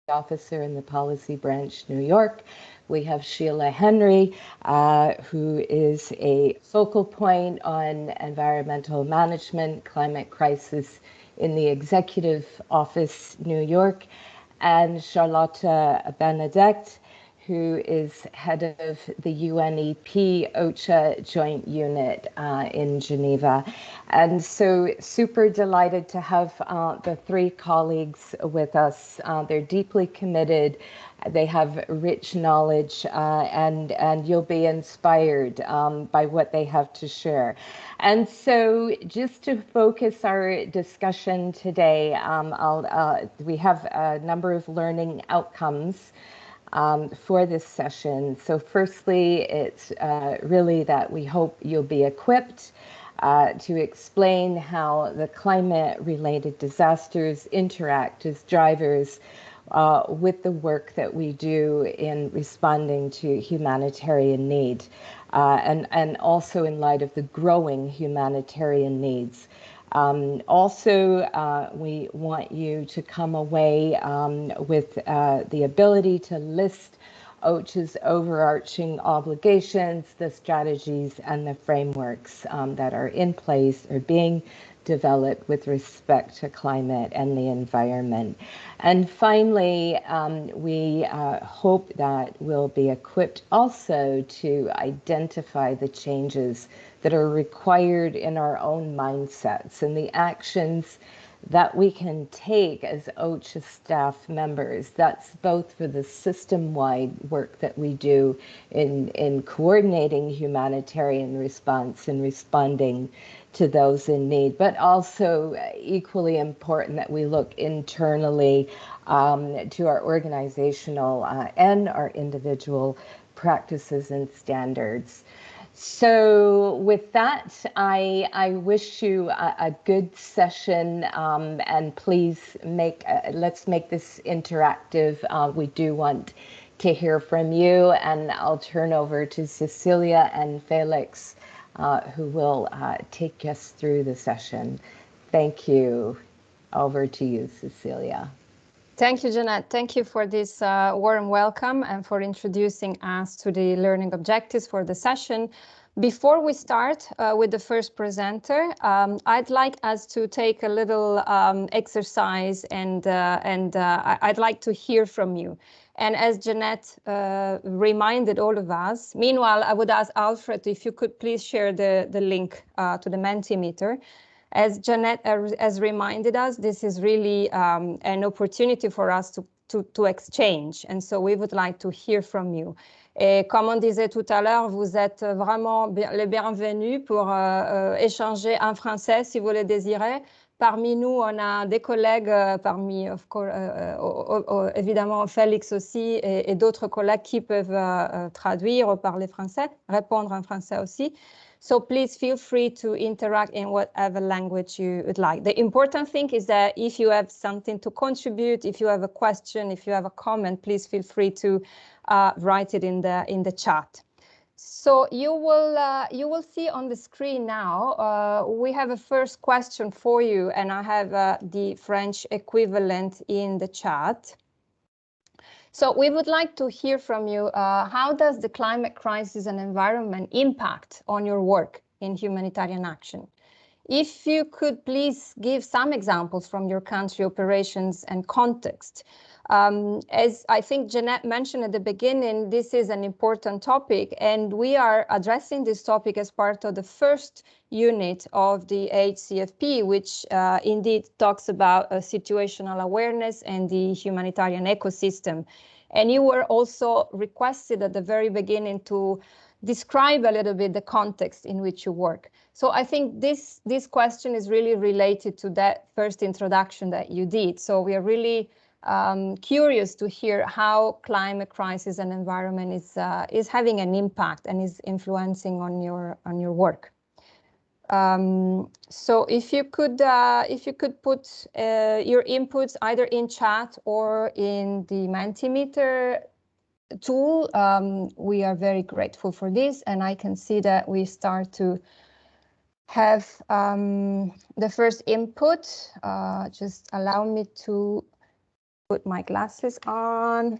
Officer in the Policy Branch, New York. We have Sheila Henry, who is a focal point on environmental management, climate crisis in the Executive Office, New York, and Charlotte Benedect, who is head of the UNEP OCHA Joint Unit in Geneva. And so super delighted to have the three colleagues with us. They're deeply committed. They have rich knowledge and you'll be inspired by what they have to share. And so just to focus our discussion today, we have a number of learning outcomes for this session. So firstly, it's really that we hope you'll be equipped to explain how the climate-related disasters interact as drivers with the work that we do in responding to humanitarian need, and also in light of the growing humanitarian needs. Also, we want you to come away with the ability to list OCHA's overarching obligations, the strategies and the frameworks that are in place or being developed with respect to climate and the environment. And finally, we hope that we'll be equipped also to identify the changes that are required in our own mindsets and the actions that we can take as OCHA staff members. That's both for the system-wide work that we do in coordinating humanitarian response and responding to those in need, but also equally important that we look internally to our organizational and our individual practices and standards. So with that, I wish you a good session, and please let's make this interactive. We do want to hear from you, and I'll turn over to Cecilia and Felix, who will take us through the session. Thank you. Over to you, Cecilia. Thank you, Jeanette. Thank you for this warm welcome and for introducing us to the learning objectives for the session. Before we start with the first presenter, I'd like us to take a little exercise, and I'd like to hear from you. And as Jeanette reminded all of us, meanwhile, I would ask Alfred if you could please share the link to the Mentimeter. As Jeanette has reminded us, this is really an opportunity for us to exchange. And so we would like to hear from you. Et comme on disait tout à l'heure, vous êtes vraiment les bienvenus pour échanger en français si vous le désirez. Parmi nous, on a des collègues, parmi évidemment Félix aussi, et d'autres collègues qui peuvent traduire ou parler français, répondre en français aussi. So please feel free to interact in whatever language you would like. The important thing is that if you have something to contribute, if you have a question, if you have a comment, please feel free to write it in the chat. So you will see on the screen now, we have a first question for you, and I have the French equivalent in the chat. So we would like to hear from you, how does the climate crisis and environment impact on your work in humanitarian action? If you could please give some examples from your country operations and context. As I think Jeanette mentioned at the beginning, this is an important topic, and we are addressing this topic as part of the first unit of the HCFP, which indeed talks about situational awareness and the humanitarian ecosystem. And you were also requested at the very beginning to describe a little bit the context in which you work. So I think this question is really related to that first introduction that you did. So we are really curious to hear how climate crisis and environment is having an impact and is influencing on your work. So if you could put your inputs either in chat or in the Mentimeter tool, we are very grateful for this, and I can see that we start to have the first input. Just allow me to put my glasses on.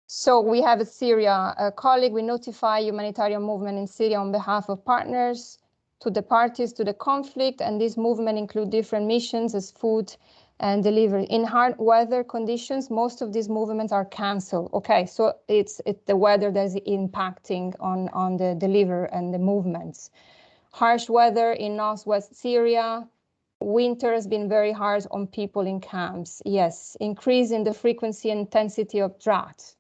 So we have Syria, a colleague, we notify humanitarian movement in Syria on behalf of partners to the parties to the conflict, and this movement include different missions as food and delivery. In hard weather conditions, most of these movements are canceled. Okay, so it's the weather that is impacting on the delivery and the movements. Harsh weather in northwest Syria. Winter has been very hard on people in camps. Yes, increase in the frequency and intensity of drought.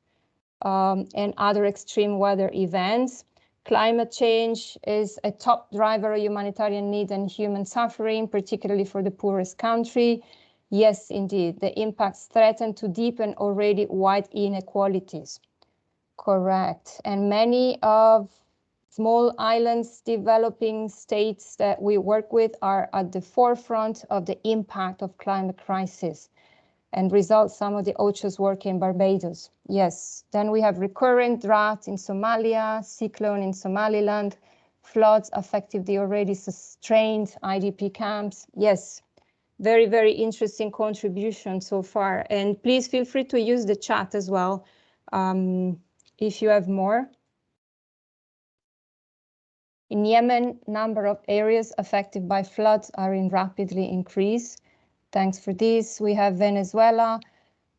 And other extreme weather events. Climate change is a top driver of humanitarian need and human suffering, particularly for the poorest country. Yes, indeed, the impacts threaten to deepen already wide inequalities. Correct. And many of small islands, developing states that we work with are at the forefront of the impact of climate crisis. And results some of the OCHA's work in Barbados. Yes, then we have recurrent drought in Somalia, cyclone in Somaliland, floods affecting the already strained IDP camps. Yes, very, very interesting contribution so far. And please feel free to use the chat as well if you have more. In Yemen, number of areas affected by floods are in rapidly increase. Thanks for this. We have Venezuela,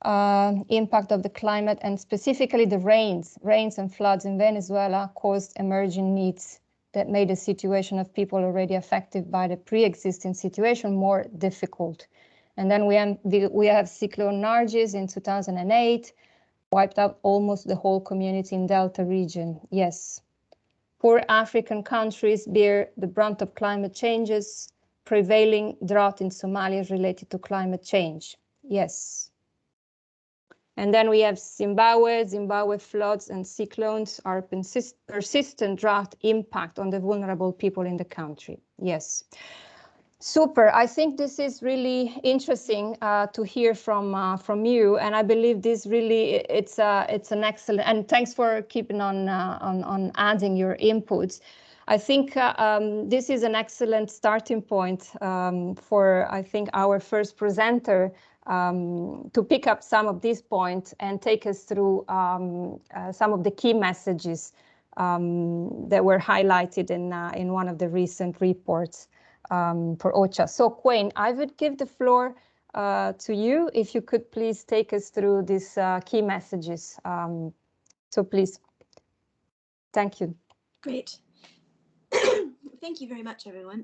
impact of the climate and specifically the rains and floods in Venezuela caused emerging needs that made the situation of people already affected by the pre-existing situation more difficult. And then we have Cyclone Nargis in 2008, wiped out almost the whole community in Delta region. Yes. Poor African countries bear the brunt of climate changes. Prevailing drought in Somalia is related to climate change. Yes. And then we have Zimbabwe. Zimbabwe floods and cyclones are persistent drought impact on the vulnerable people in the country. Yes. Super. I think this is really interesting to hear from you, and I believe this really it's an excellent. And thanks for keeping on adding your inputs. I think this is an excellent starting point for I think our first presenter to pick up some of these points and take us through some of the key messages that were highlighted in one of the recent reports. For OCHA. So Quinn, I would give the floor to you if you could please take us through these key messages. So please, thank you. Great. Thank you very much, everyone.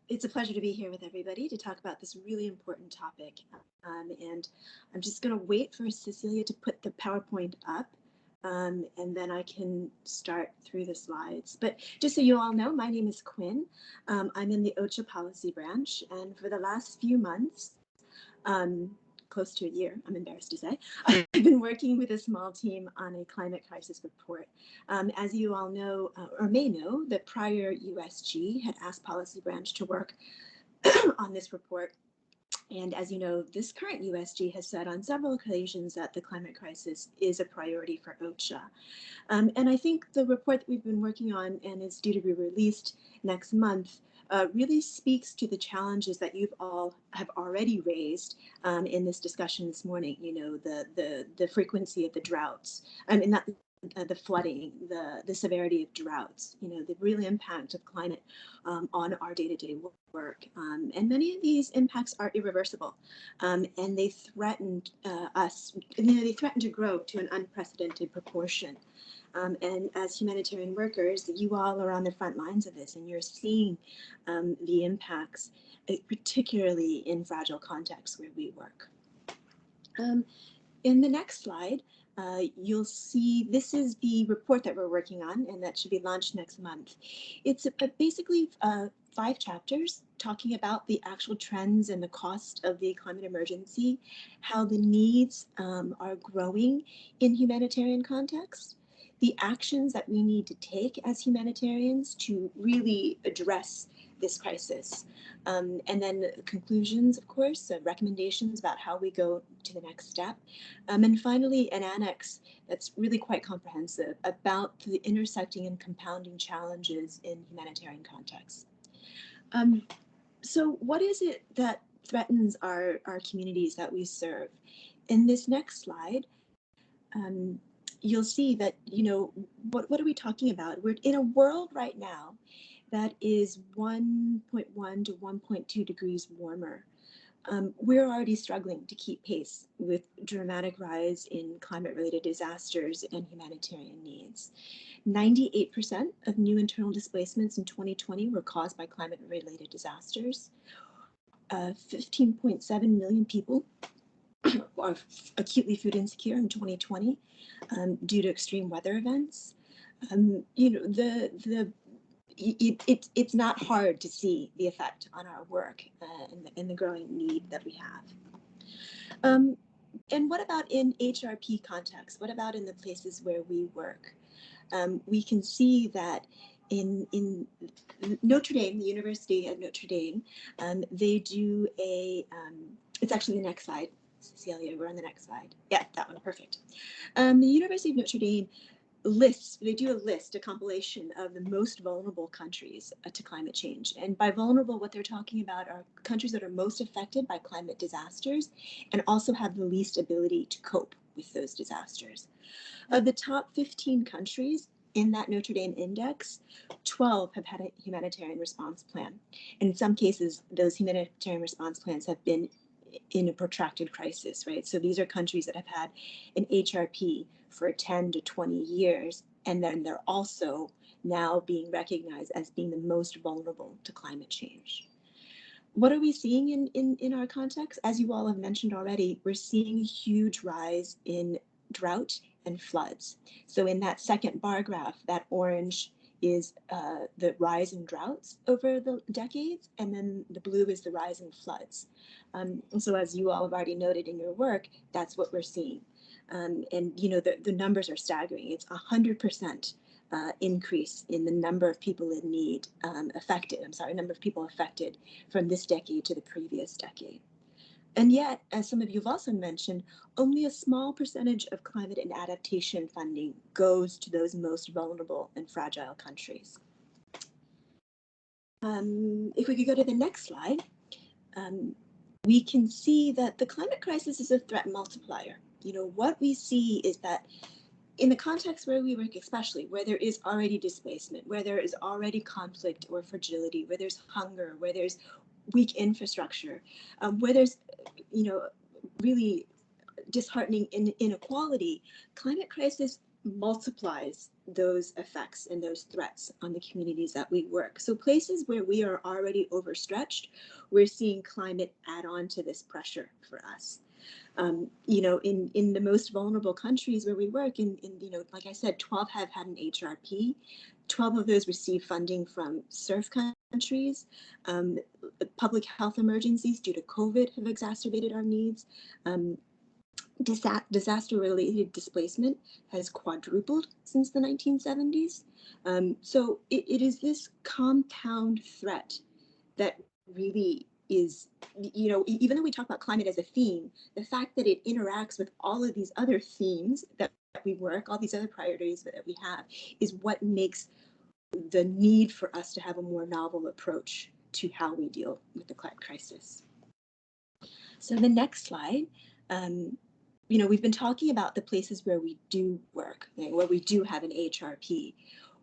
It's a pleasure to be here with everybody to talk about this really important topic. And I'm just going to wait for Cecilia to put the PowerPoint up. And then I can start through the slides. But just so you all know, my name is Quinn. I'm in the OCHA policy branch. And for the last few months, close to a year, I'm embarrassed to say, I've been working with a small team on a climate crisis report. As you all know, or may know, the prior USG had asked policy branch to work on this report. And as you know, this current USG has said on several occasions that the climate crisis is a priority for OCHA. And I think the report that we've been working on and is due to be released next month really speaks to the challenges that you've all have already raised in this discussion this morning. You know, the frequency of the droughts, not the flooding, the severity of droughts, you know, the real impact of climate on our day-to-day work. And many of these impacts are irreversible, and they threatened us, they threaten to grow to an unprecedented proportion. And as humanitarian workers, you all are on the front lines of this, and you're seeing the impacts, particularly in fragile contexts where we work. In the next slide, you'll see this is the report that we're working on, and that should be launched next month. It's basically 5 chapters talking about the actual trends and the cost of the climate emergency, how the needs are growing in humanitarian contexts, the actions that we need to take as humanitarians to really address this crisis. And then conclusions, of course, recommendations about how we go to the next step. And finally, an annex that's really quite comprehensive about the intersecting and compounding challenges in humanitarian contexts. So what is it that threatens our communities that we serve. In this next slide, you'll see that, you know, what are we talking about? We're in a world right now that is 1.1 to 1.2 degrees warmer. We're already struggling to keep pace with dramatic rise in climate-related disasters and humanitarian needs. 98% of new internal displacements in 2020 were caused by climate-related disasters. 15.7 million people are acutely food insecure in 2020 due to extreme weather events. You know, it's not hard to see the effect on our work and the growing need that we have. And what about in HRP context? What about in the places where we work? We can see that in Notre Dame, the University of Notre Dame, they do a, it's actually the next slide, Cecilia, we're on the next slide. Yeah, that one, perfect. The University of Notre Dame they do a list, a compilation of the most vulnerable countries to climate change. And by vulnerable, what they're talking about are countries that are most affected by climate disasters and also have the least ability to cope with those disasters. Of the top 15 countries in that Notre Dame index, 12 have had a humanitarian response plan. And in some cases, those humanitarian response plans have been in a protracted crisis, right? So these are countries that have had an HRP for 10 to 20 years, and then they're also now being recognized as being the most vulnerable to climate change. What are we seeing in our context? As you all have mentioned already, we're seeing a huge rise in drought and floods. So in that second bar graph, that orange is the rise in droughts over the decades, and then the blue is the rise in floods. And so as you all have already noted in your work, that's what we're seeing. And you know, the numbers are staggering. It's 100% increase in the number of people in need number of people affected from this decade to the previous decade. And yet, as some of you have also mentioned, only a small percentage of climate and adaptation funding goes to those most vulnerable and fragile countries. If we could go to the next slide, we can see that the climate crisis is a threat multiplier. You know, what we see is that in the context where we work, especially where there is already displacement, where there is already conflict or fragility, where there's hunger, where there's weak infrastructure, where there's, you know, really disheartening inequality, climate crisis multiplies those effects and those threats on the communities that we work. So places where we are already overstretched, we're seeing climate add on to this pressure for us. You know, in the most vulnerable countries where we work, you know, like I said, 12 have had an HRP. 12 of those receive funding from SURF countries. Public health emergencies due to COVID have exacerbated our needs. Disaster-related displacement has quadrupled since the 1970s. So it is this compound threat that really is, you know, even though we talk about climate as a theme, the fact that it interacts with all of these other themes that we work, all these other priorities that we have, is what makes the need for us to have a more novel approach to how we deal with the climate crisis. So the next slide, you know, we've been talking about the places where we do work, where we do have an HRP.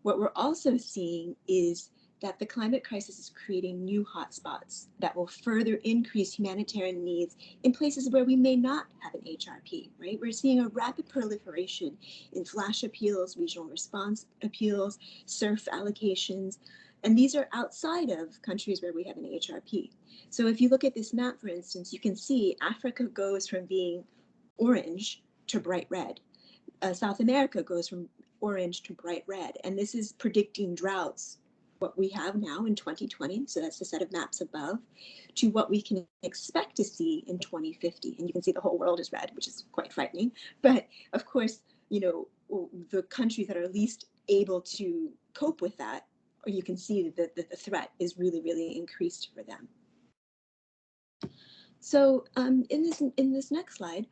What we're also seeing is that the climate crisis is creating new hotspots that will further increase humanitarian needs in places where we may not have an HRP, right? We're seeing a rapid proliferation in flash appeals, regional response appeals, SURF allocations, and these are outside of countries where we have an HRP. So if you look at this map, for instance, you can see Africa goes from being orange to bright red. South America goes from orange to bright red, and this is predicting droughts, what we have now in 2020, so that's the set of maps above, to what we can expect to see in 2050. And you can see the whole world is red, which is quite frightening. But of course, you know, the countries that are least able to cope with that, you can see that the threat is really, really increased for them. So in this next slide,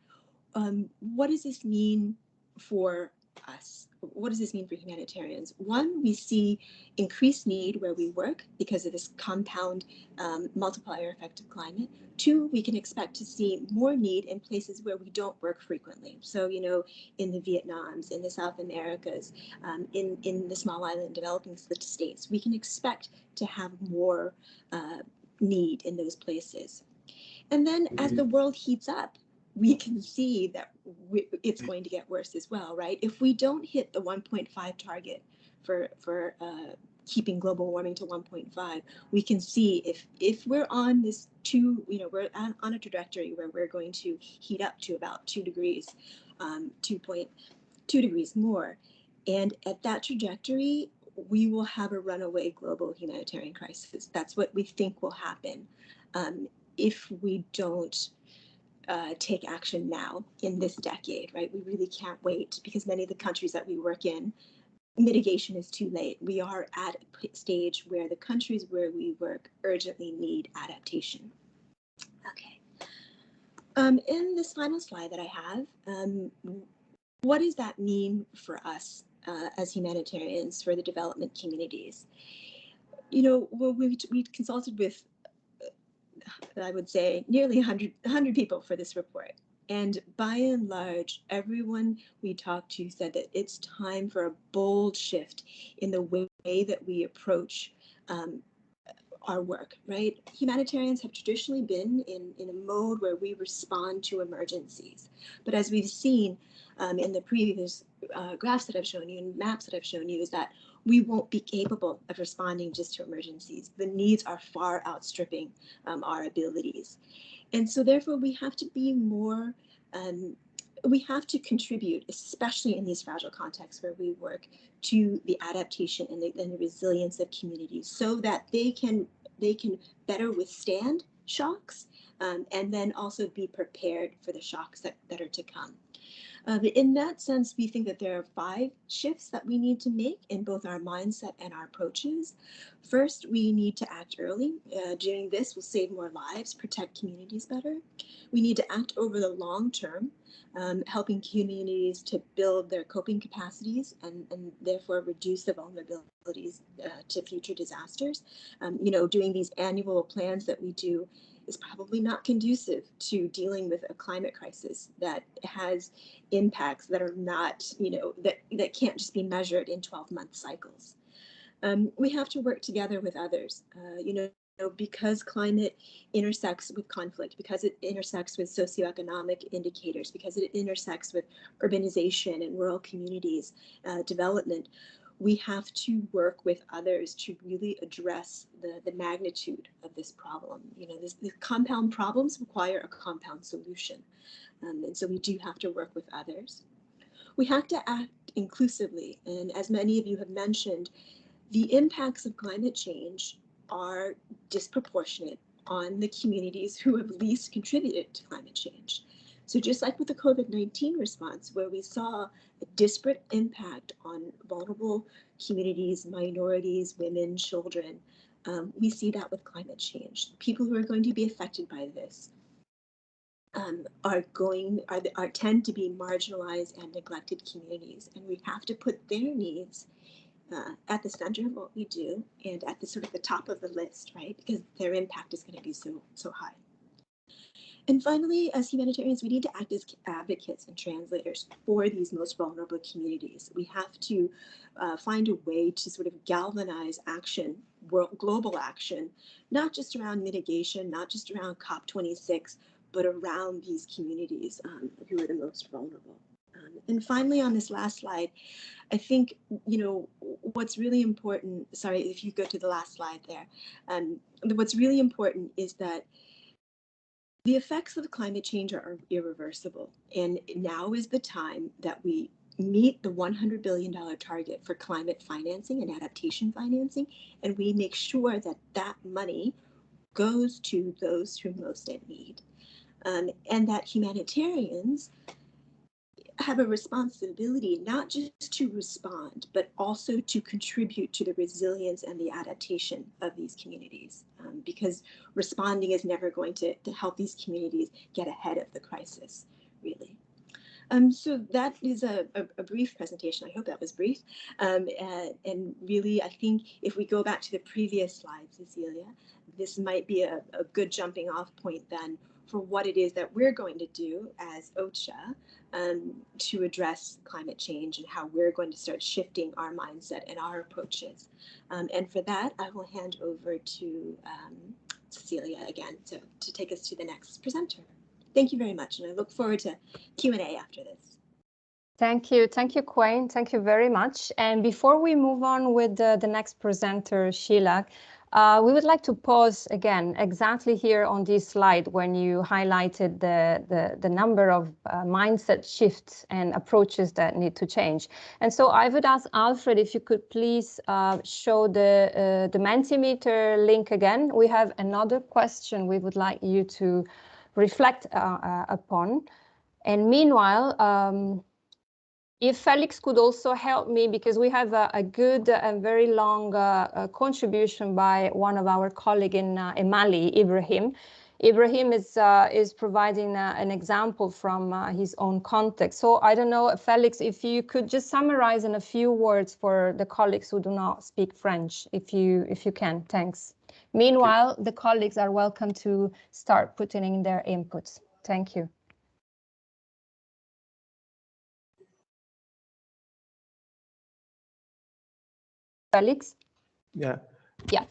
what does this mean for us? What does this mean for humanitarians? One, we see increased need where we work because of this compound multiplier effect of climate. Two, we can expect to see more need in places where we don't work frequently. So, you know, in the Vietnams, in the South Americas, in the small island developing states, we can expect to have more need in those places. And then as the world heats up, we can see that it's going to get worse as well, right? If we don't hit the 1.5 target for keeping global warming to 1.5, we can see if we're on this we're on a trajectory where we're going to heat up to about 2 degrees, 2.2 degrees more. And at that trajectory, we will have a runaway global humanitarian crisis. That's what we think will happen if we don't take action now in this decade, right? We really can't wait because many of the countries that we work in, mitigation is too late. We are at a stage where the countries where we work urgently need adaptation. Okay. In this final slide that I have, what does that mean for us as humanitarians, for the development communities? You know, well, we consulted with, I would say, nearly 100 people for this report. And by and large, everyone we talked to said that it's time for a bold shift in the way that we approach our work, right? Humanitarians have traditionally been in a mode where we respond to emergencies. But as we've seen in the previous graphs that I've shown you and maps that I've shown you, is that we won't be capable of responding just to emergencies. The needs are far outstripping our abilities. And so therefore we have to be more, we have to contribute, especially in these fragile contexts where we work, to the adaptation and the resilience of communities so that they can better withstand shocks and then also be prepared for the shocks that are to come. In that sense, we think that there are 5 shifts that we need to make in both our mindset and our approaches. First, we need to act early. Doing this will save more lives, protect communities better. We need to act over the long term, helping communities to build their coping capacities and therefore reduce the vulnerabilities to future disasters. You know, doing these annual plans that we do is probably not conducive to dealing with a climate crisis that has impacts that are not, you know, that can't just be measured in 12-month cycles. We have to work together with others, you know, because climate intersects with conflict, because it intersects with socioeconomic indicators, because it intersects with urbanization and rural communities development. We have to work with others to really address the magnitude of this problem. You know, the compound problems require a compound solution. And so we do have to work with others. We have to act inclusively. And as many of you have mentioned, the impacts of climate change are disproportionate on the communities who have least contributed to climate change. So just like with the COVID-19 response, where we saw a disparate impact on vulnerable communities, minorities, women, children, we see that with climate change. People who are going to be affected by this tend to be marginalized and neglected communities, and we have to put their needs at the center of what we do and at the sort of the top of the list, right? Because their impact is going to be so high. And finally, as humanitarians, we need to act as advocates and translators for these most vulnerable communities. We have to find a way to sort of galvanize action, global action, not just around mitigation, not just around COP26, but around these communities who are the most vulnerable. And finally, on this last slide, I think, you know, what's really important, sorry, if you go to the last slide there, what's really important is that the effects of climate change are irreversible. And now is the time that we meet the $100 billion target for climate financing and adaptation financing, and we make sure that that money goes to those who most in need. And that humanitarians have a responsibility not just to respond, but also to contribute to the resilience and the adaptation of these communities, because responding is never going to help these communities get ahead of the crisis, really. So that is a brief presentation. I hope that was brief. And really, I think if we go back to the previous slide, Cecilia, this might be a good jumping off point then for what it is that we're going to do as OCHA to address climate change and how we're going to start shifting our mindset and our approaches. And for that, I will hand over to Cecilia again to take us to the next presenter. Thank you very much, and I look forward to Q&A after this. Thank you, Quayne. Thank you very much. And before we move on with the next presenter, Sheila, we would like to pause again exactly here on this slide when you highlighted the number of mindset shifts and approaches that need to change. And so I would ask Alfred if you could please show the Mentimeter link again. We have another question we would like you to reflect upon. And meanwhile, if Felix could also help me, because we have a good and very long contribution by one of our colleagues in Mali, Ibrahim. Ibrahim is providing an example from his own context. So I don't know, Felix, if you could just summarize in a few words for the colleagues who do not speak French, if you can, thanks. Meanwhile, okay, the colleagues are welcome to start putting in their inputs. Thank you. Felix? Yeah. Yeah.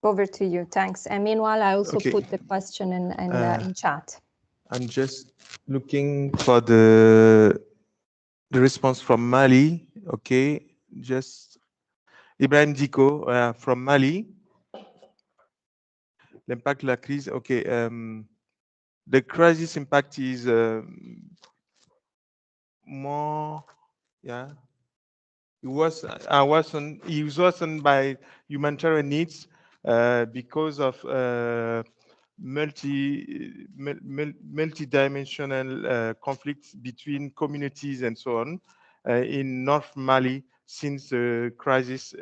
Over to you, thanks. And meanwhile, I also put the question in chat. I'm just looking for the response from Mali. Okay, just Ibrahim Diko from Mali. L'impact de la crise. Okay, the crisis impact is more, yeah. It was worsened by humanitarian needs because of multi-dimensional conflicts between communities and so on in North Mali since the crisis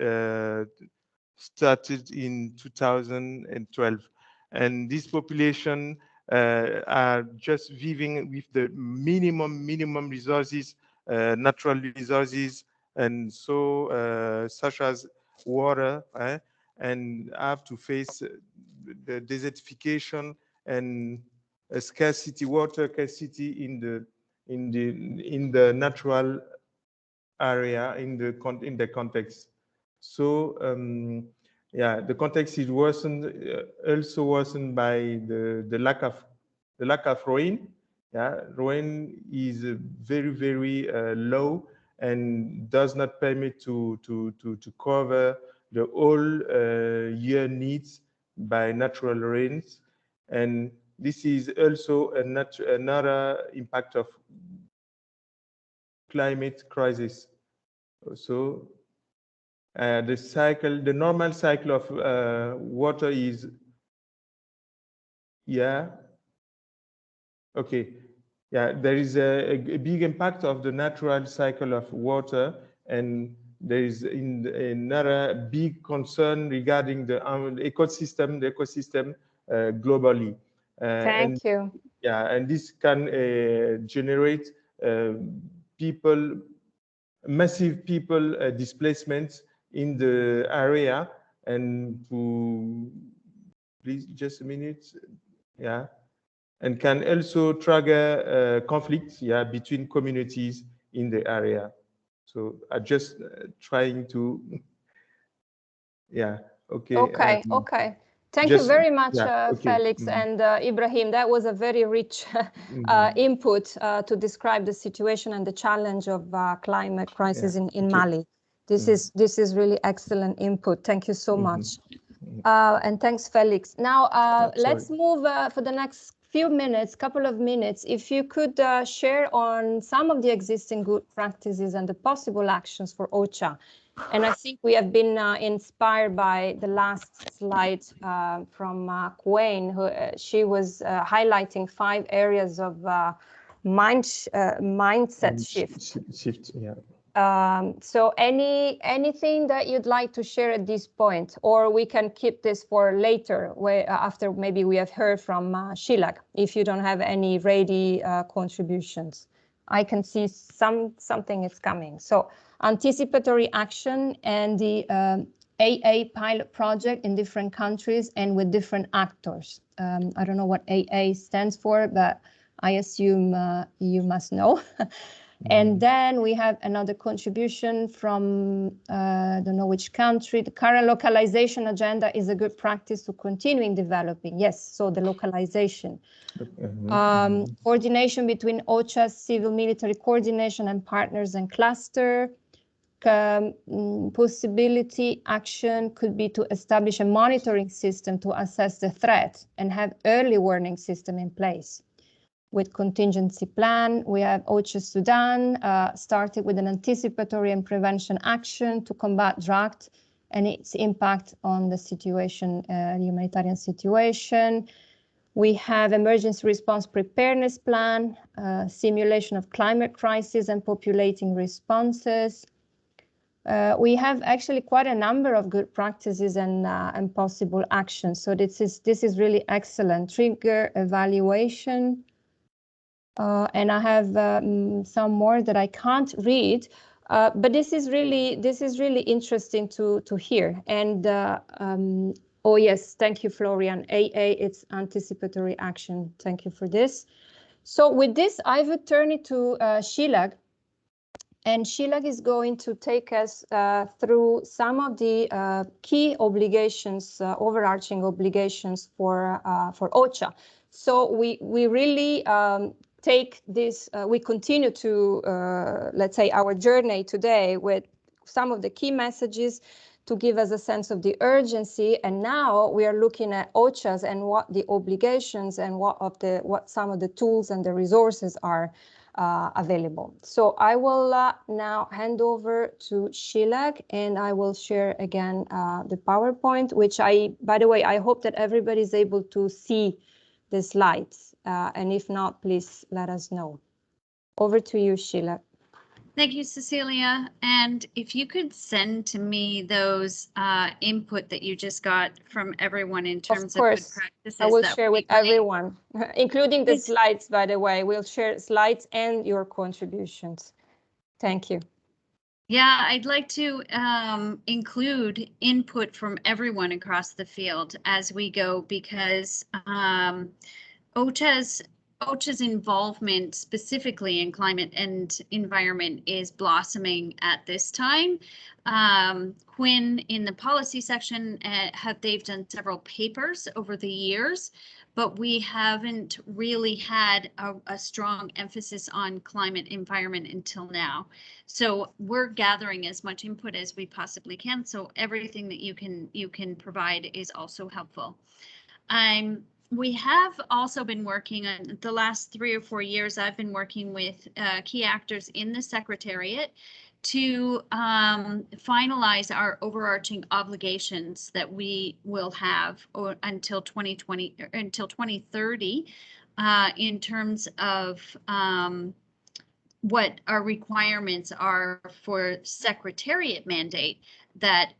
started in 2012. And this population are just living with the minimum resources, natural resources, and so such as water, and have to face the desertification and a scarcity, water scarcity in the natural area in the context. So yeah, the context is worsened, also worsened by the lack of rain. Yeah, rain is very low and does not permit to cover the whole year needs by natural rains. And this is also another impact of climate crisis. So the normal cycle of water is, yeah, okay. Yeah, there is a big impact of the natural cycle of water, and there is another big concern regarding the ecosystem globally. Thank you. Yeah, and this can generate massive people displacements in the area. And please, just a minute, yeah. And can also trigger conflicts, yeah, between communities in the area. So I'm just trying to, yeah, okay. Okay. Thank you very much, Felix and Ibrahim. That was a very rich input to describe the situation and the challenge of climate crisis in Mali. This is really excellent input. Thank you so much. And thanks, Felix. Now, let's move for the next few minutes, couple of minutes. If you could share on some of the existing good practices and the possible actions for OCHA. And I think we have been inspired by the last slide from Quayne, she was highlighting 5 areas of mindset shift. Yeah. So anything that you'd like to share at this point, or we can keep this for later, after maybe we have heard from Shilak, if you don't have any ready contributions. I can see something is coming. So anticipatory action and the AA pilot project in different countries and with different actors. I don't know what AA stands for, but I assume you must know. And then we have another contribution from, I don't know which country. The current localization agenda is a good practice to continuing developing. Yes, so the localization. Coordination between OCHA, civil military coordination and partners and cluster. Possibility action could be to establish a monitoring system to assess the threat and have early warning system in place. With contingency plan, we have OCHA Sudan started with an anticipatory and prevention action to combat drought and its impact on the situation, humanitarian situation. We have emergency response preparedness plan, simulation of climate crisis and populating responses. We have actually quite a number of good practices and possible actions. So this is really excellent. Trigger evaluation. And I have some more that I can't read, but this is really interesting to hear. And oh yes, thank you, Florian. AA, it's anticipatory action. Thank you for this. So with this, I would turn it to Shilak, and Shilak is going to take us through some of the key obligations, overarching obligations for OCHA. So we really take this, we continue to, let's say, our journey today with some of the key messages to give us a sense of the urgency. And now we are looking at OCHAs and what the obligations and what some of the tools and the resources are available. So I will now hand over to Shilak, and I will share again the PowerPoint, which by the way, I hope that everybody is able to see the slides. And if not, please let us know. Over to you, Shilak. Thank you, Cecilia. And if you could send to me those input that you just got from everyone in terms of good practices. I will share with everyone, including the slides, by the way. We'll share slides and your contributions. Thank you. Yeah, I'd like to include input from everyone across the field as we go, because OCHA's involvement specifically in climate and environment is blossoming at this time. Quinn in the policy section, they've done several papers over the years, but we haven't really had a strong emphasis on climate environment until now. So we're gathering as much input as we possibly can. So everything that you can provide is also helpful. We have also been working on the last 3 or 4 years. I've been working with key actors in the Secretariat to finalize our overarching obligations that we will have until 2030 in terms of what our requirements are for Secretariat mandate that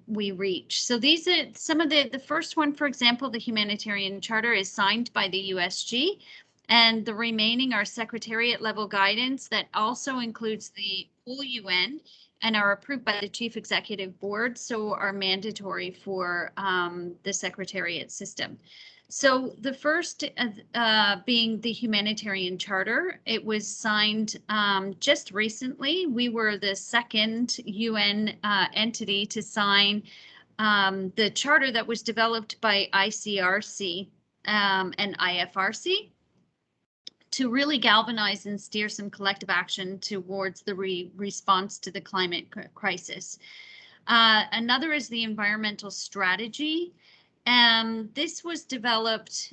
we reach. So these are some of the first one, for example, the Humanitarian Charter is signed by the USG, and the remaining are Secretariat level guidance that also includes the full UN and are approved by the Chief Executive Board, so are mandatory for the Secretariat system. So the first being the Humanitarian Charter. It was signed just recently. We were the second UN entity to sign the charter that was developed by ICRC and IFRC to really galvanize and steer some collective action towards the response to the climate crisis. Another is the environmental strategy. This was developed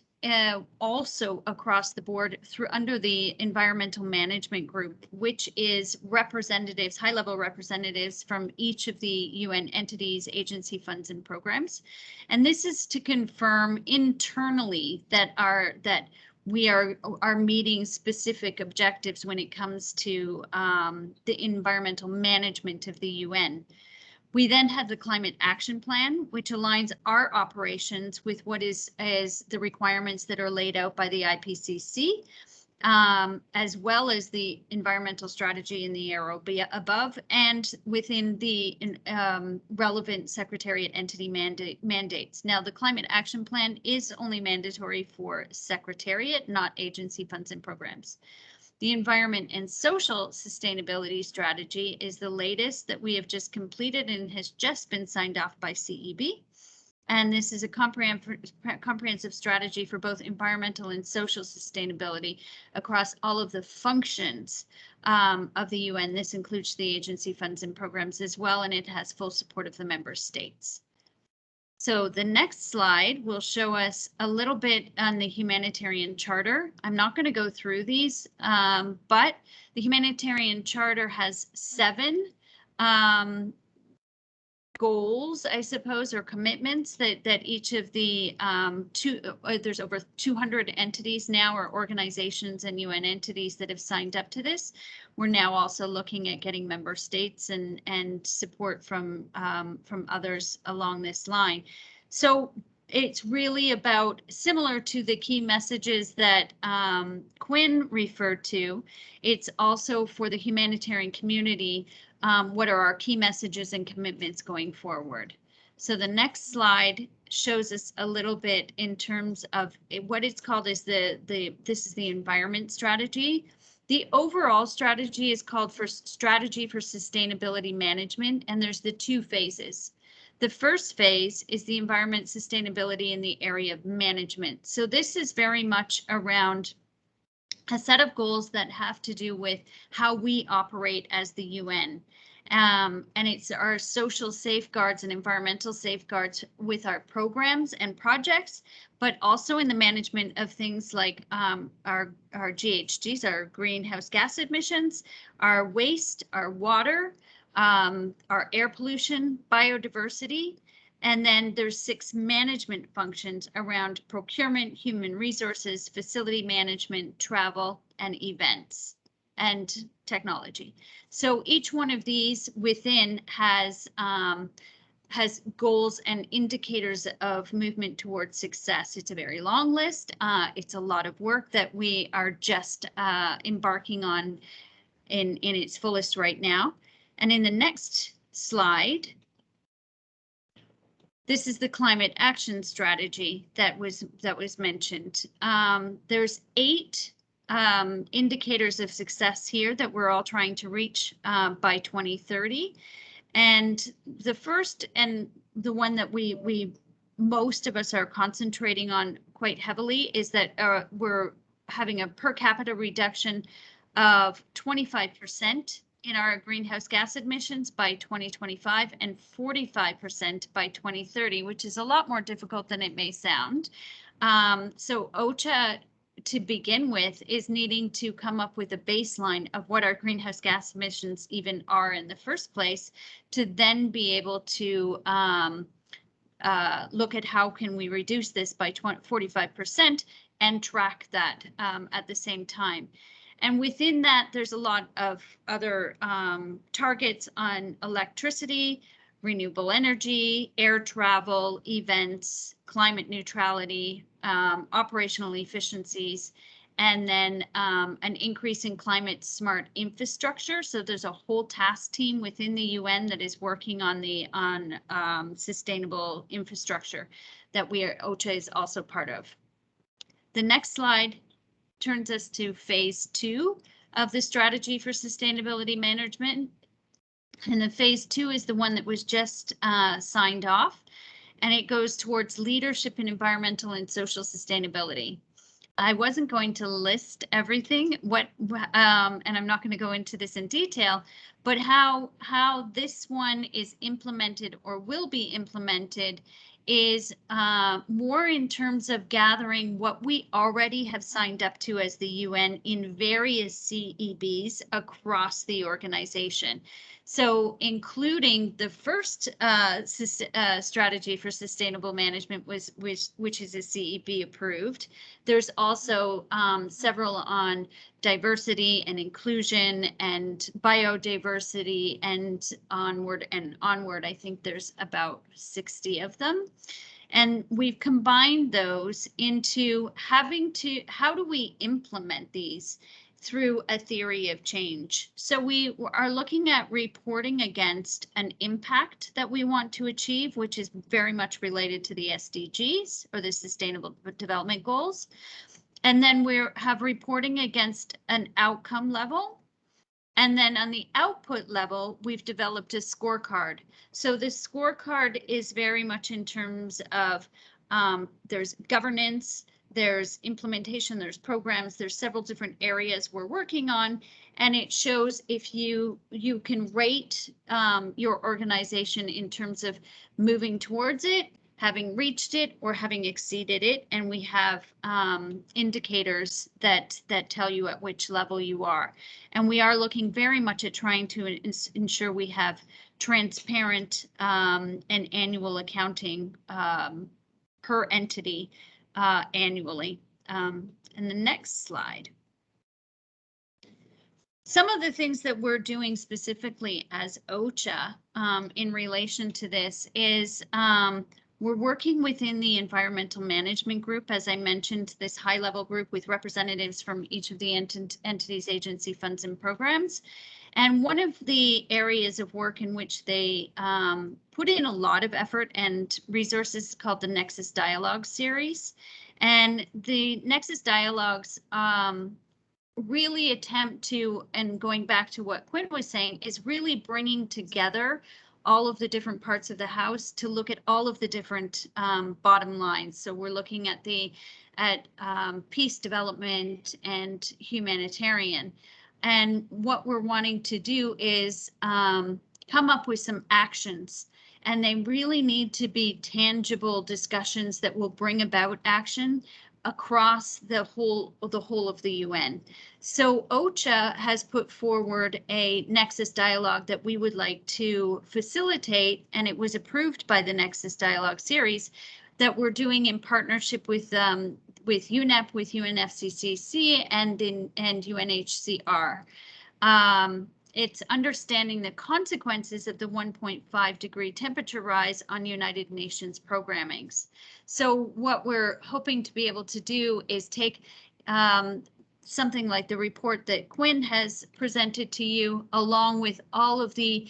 also across the board under the Environmental Management Group, which is representatives, high-level representatives from each of the UN entities, agency, funds, and programs. And this is to confirm internally that we are meeting specific objectives when it comes to the environmental management of the UN. We then have the Climate Action Plan, which aligns our operations with what is the requirements that are laid out by the IPCC, as well as the environmental strategy in the arrow above, and within the relevant Secretariat entity mandates. Now, the Climate Action Plan is only mandatory for Secretariat, not agency funds and programs. The Environment and Social Sustainability Strategy is the latest that we have just completed and has just been signed off by CEB. And this is a comprehensive strategy for both environmental and social sustainability across all of the functions of the UN. This includes the agency funds and programs as well, and it has full support of the member states. So the next slide will show us a little bit on the Humanitarian Charter. I'm not going to go through these, but the Humanitarian Charter has 7 goals, I suppose, or commitments that each of the there's over 200 entities now, or organizations and UN entities that have signed up to this. We're now also looking at getting member states and support from others along this line. So it's really about, similar to the key messages that Quinn referred to, it's also for the humanitarian community. What are our key messages and commitments going forward? So the next slide shows us a little bit in terms of what it's called is this is the environment strategy. The overall strategy is called for Strategy for Sustainability Management, and there's the 2 phases. The first phase is the environment sustainability in the area of management. So this is very much around a set of goals that have to do with how we operate as the UN. And it's our social safeguards and environmental safeguards with our programs and projects, but also in the management of things like our GHGs, our greenhouse gas emissions, our waste, our water, our air pollution, biodiversity. And then there's 6 management functions around procurement, human resources, facility management, travel, and events, and technology. So each one of these within has goals and indicators of movement towards success. It's a very long list. It's a lot of work that we are just embarking on in its fullest right now. And in the next slide, this is the climate action strategy that was mentioned. There's 8 indicators of success here that we're all trying to reach by 2030. And the first, and the one that we most of us are concentrating on quite heavily, is that we're having a per capita reduction of 25% in our greenhouse gas emissions by 2025 and 45% by 2030, which is a lot more difficult than it may sound. So OCHA, to begin with, is needing to come up with a baseline of what our greenhouse gas emissions even are in the first place, to then be able to look at how can we reduce this by 45% and track that at the same time. And within that, there's a lot of other targets on electricity, renewable energy, air travel, events, climate neutrality, operational efficiencies, and then an increase in climate smart infrastructure. So there's a whole task team within the UN that is working on sustainable infrastructure that OCHA is also part of. The next slide turns us to phase 2 of the strategy for sustainability management. And the phase 2 is the one that was just signed off, and it goes towards leadership in environmental and social sustainability. I wasn't going to list everything, and I'm not going to go into this in detail, but how this one is implemented or will be implemented is more in terms of gathering what we already have signed up to as the UN in various CEBs across the organization. So including the first strategy for sustainable management which is a CEB approved. There's also several on diversity and inclusion and biodiversity and onward. I think there's about 60 of them. And we've combined those into how do we implement these through a theory of change? So we are looking at reporting against an impact that we want to achieve, which is very much related to the SDGs or the Sustainable Development Goals. And then we have reporting against an outcome level. And then on the output level, we've developed a scorecard. So this scorecard is very much in terms of there's governance, there's implementation, there's programs, there's several different areas we're working on. And it shows if you can rate your organization in terms of moving towards it, having reached it, or having exceeded it. And we have indicators that tell you at which level you are. And we are looking very much at trying to ensure we have transparent and annual accounting per entity annually. And the next slide. Some of the things that we're doing specifically as OCHA in relation to this is we're working within the environmental management group, as I mentioned, this high-level group with representatives from each of the entities, agency, funds, and programs. And one of the areas of work in which they put in a lot of effort and resources is called the Nexus Dialogue series. And the Nexus Dialogues really attempt to, and going back to what Quinn was saying, is really bringing together all of the different parts of the house to look at all of the different bottom lines. So we're looking at peace, development, and humanitarian. And what we're wanting to do is come up with some actions. And they really need to be tangible discussions that will bring about action across the whole of the UN. So OCHA has put forward a Nexus Dialogue that we would like to facilitate, and it was approved by the Nexus Dialogue series that we're doing in partnership with UNEP, with UNFCCC, and UNHCR. It's understanding the consequences of the 1.5 degree temperature rise on United Nations programmings. So what we're hoping to be able to do is take something like the report that Quinn has presented to you, along with all of the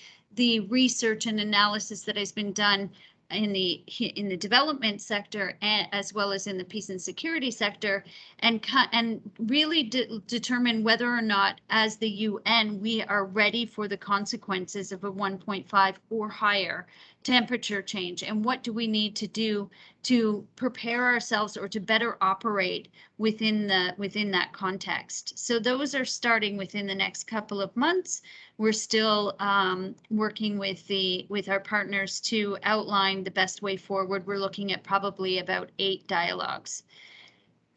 research and analysis that has been done in the development sector, as well as in the peace and security sector, and really determine whether or not, as the UN, we are ready for the consequences of a 1.5 or higher temperature change, and what do we need to do to prepare ourselves or to better operate within that context. So those are starting within the next couple of months. We're still working with our partners to outline the best way forward. We're looking at probably about 8 dialogues.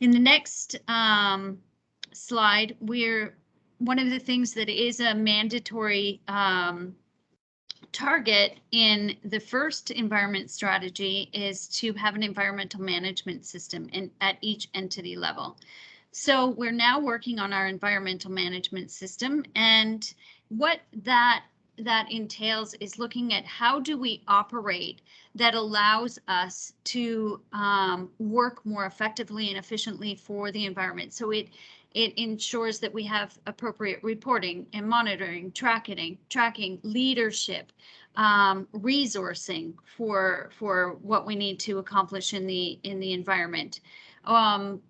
In the next slide, one of the things that is a mandatory target in the first environment strategy is to have an environmental management system at each entity level. So we're now working on our environmental management system, and what that entails is looking at how do we operate that allows us to work more effectively and efficiently for the environment. So it ensures that we have appropriate reporting and monitoring, tracking, leadership, resourcing for what we need to accomplish in the environment. And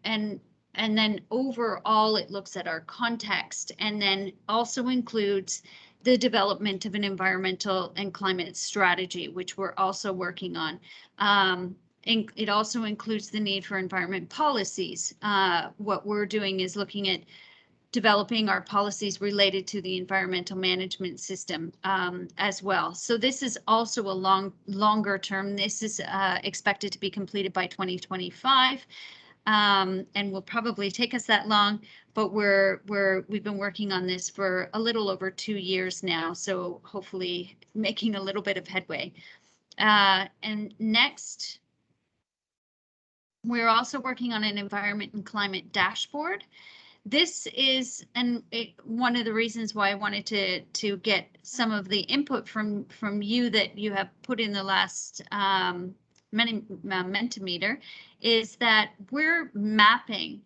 then overall, it looks at our context, and then also includes the development of an environmental and climate strategy, which we're also working on. It also includes the need for environment policies. What we're doing is looking at developing our policies related to the environmental management system as well. So this is also a longer term. This is expected to be completed by 2025. and will probably take us that long, but we've been working on this for a little over 2 years now, so hopefully making a little bit of headway. And next, we're also working on an environment and climate dashboard. This is one of the reasons why I wanted to get some of the input from you that you have put in the last Mentimeter, is that we're mapping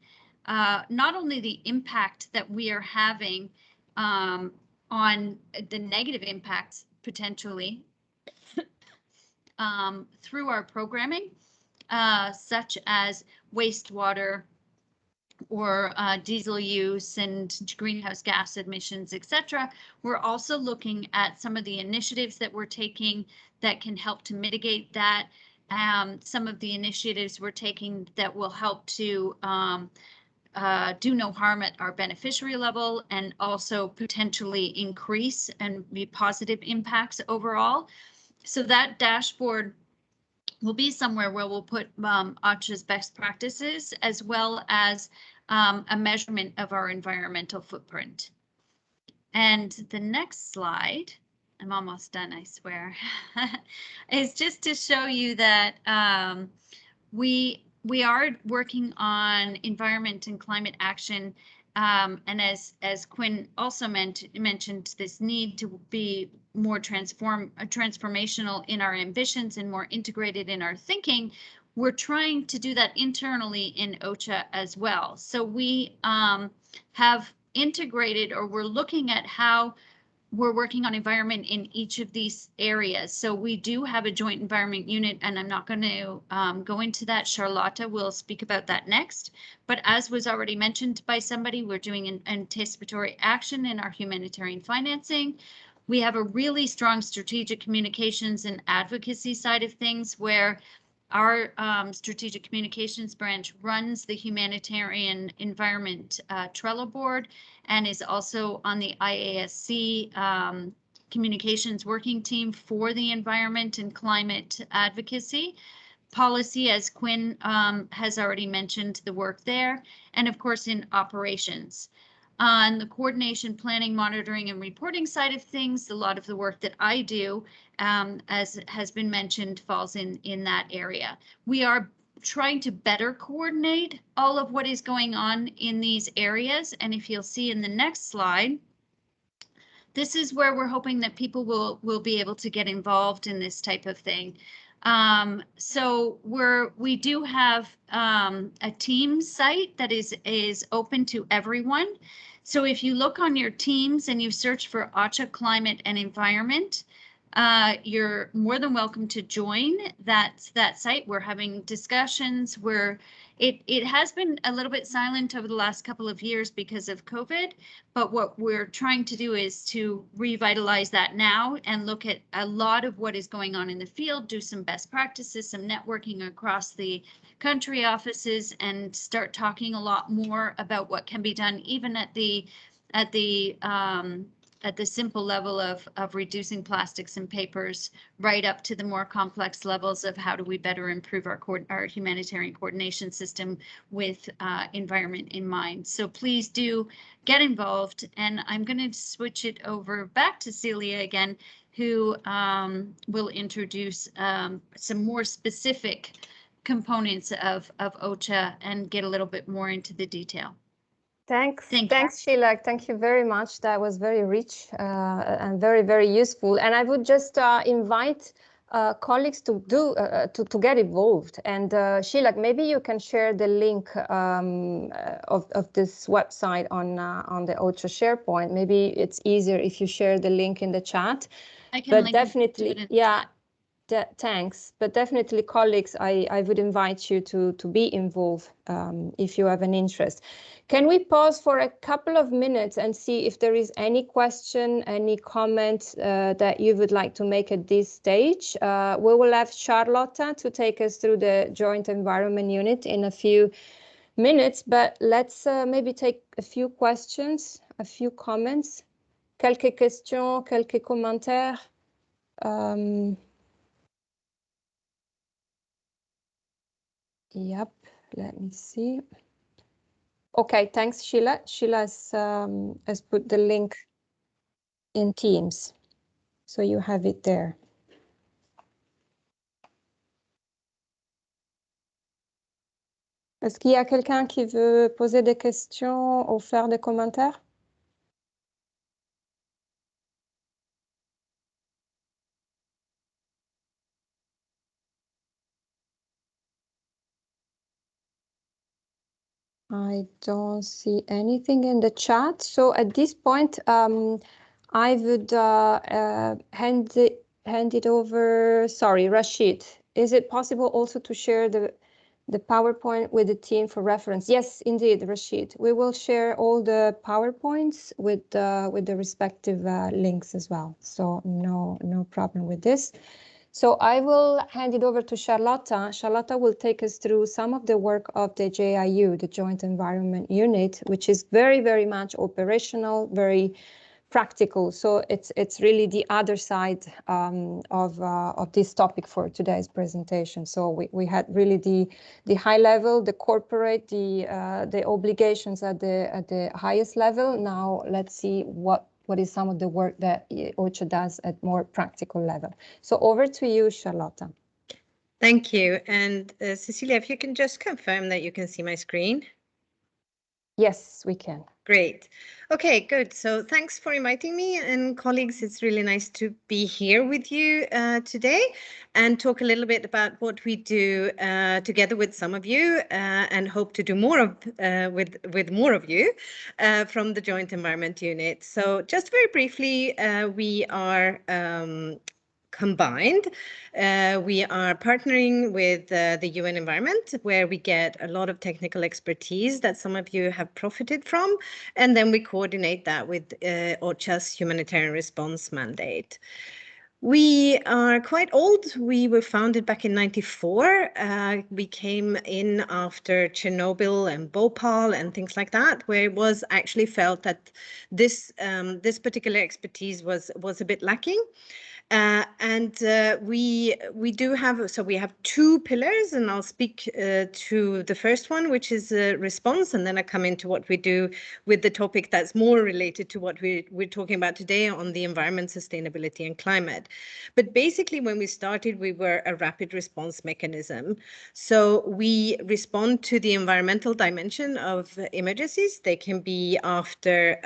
not only the impact that we are having on the negative impacts potentially through our programming, such as wastewater or diesel use and greenhouse gas emissions, etc. We're also looking at some of the initiatives that we're taking that can help to mitigate that. Some of the initiatives we're taking that will help to do no harm at our beneficiary level, and also potentially increase and be positive impacts overall. So that dashboard will be somewhere where we'll put OCHA's best practices, as well as a measurement of our environmental footprint. And the next slide, I'm almost done, I swear, is just to show you that we are working on environment and climate action. And as Quinn also mentioned, this need to be more transformational in our ambitions and more integrated in our thinking. We're trying to do that internally in OCHA as well. So we have integrated, or we're looking at how we're working on environment in each of these areas. So we do have a joint environment unit, and I'm not going to go into that. Charlotta will speak about that next. But as was already mentioned by somebody, we're doing an anticipatory action in our humanitarian financing. We have a really strong strategic communications and advocacy side of things, where our strategic communications branch runs the humanitarian environment Trello board, and is also on the IASC communications working team for the environment and climate advocacy. Policy, as Quinn has already mentioned, the work there, and of course in operations. On the coordination, planning, monitoring, and reporting side of things, a lot of the work that I do, as has been mentioned, falls in that area. We are trying to better coordinate all of what is going on in these areas. And if you'll see in the next slide, this is where we're hoping that people will be able to get involved in this type of thing. So we do have a Teams site that is open to everyone. So if you look on your Teams and you search for OCHA Climate and Environment, you're more than welcome to join that site. We're having discussions where it has been a little bit silent over the last couple of years because of COVID, but what we're trying to do is to revitalize that now and look at a lot of what is going on in the field, do some best practices, some networking across the country offices, and start talking a lot more about what can be done even at the simple level of reducing plastics and papers, right up to the more complex levels of how do we better improve our humanitarian coordination system with environment in mind. So please do get involved, and I'm going to switch it over back to Celia again, who will introduce some more specific components of OCHA and get a little bit more into the detail. Thanks, Sheila. Thank you very much. That was very rich and very, very useful. And I would just invite colleagues to get involved. And Sheila, maybe you can share the link of this website on the OCHA SharePoint. Maybe it's easier if you share the link in the chat. I can but definitely, yeah. Thanks, but definitely, colleagues, I would invite you to be involved if you have an interest. Can we pause for a couple of minutes and see if there is any question, any comment that you would like to make at this stage? We will have Charlotta to take us through the Joint Environment Unit in a few minutes, but let's maybe take a few questions, a few comments. Quelques questions, quelques commentaires. Yep. let me see. Okay, thanks, Sheila. Sheila has put the link in Teams, so you have it there. Est-ce qu'il y a quelqu'un qui veut poser des questions ou faire des commentaires? I don't see anything in the chat. So at this point, I would hand it over. Sorry, Rashid. Is it possible also to share the PowerPoint with the team for reference? Yes, indeed, Rashid. We will share all the PowerPoints with the respective links as well. So no problem with this. So I will hand it over to Charlotta. Charlotta will take us through some of the work of the JIU, the Joint Environment Unit, which is very, very much operational, very practical. So it's really the other side of this topic for today's presentation. So we had really the high level, the corporate, the obligations at the highest level. Now let's see what is some of the work that OCHA does at more practical level. So over to you, Charlotta. Thank you. And Cecilia, if you can just confirm that you can see my screen. Yes, we can. Great. Okay, good. So thanks for inviting me, and colleagues, it's really nice to be here with you today and talk a little bit about what we do together with some of you and hope to do more of with more of you from the Joint Environment Unit. So just very briefly, we are combined. We are partnering with the UN Environment, where we get a lot of technical expertise that some of you have profited from, and then we coordinate that with OCHA's humanitarian response mandate. We are quite old. We were founded back in '94. We came in after Chernobyl and Bhopal and things like that, where it was actually felt that this particular expertise was a bit lacking. We do have, so we have two pillars, and I'll speak to the first one, which is response, and then I come into what we do with the topic that's more related to what we're talking about today on the environment, sustainability and climate. But basically, when we started, we were a rapid response mechanism. So we respond to the environmental dimension of emergencies. They can be after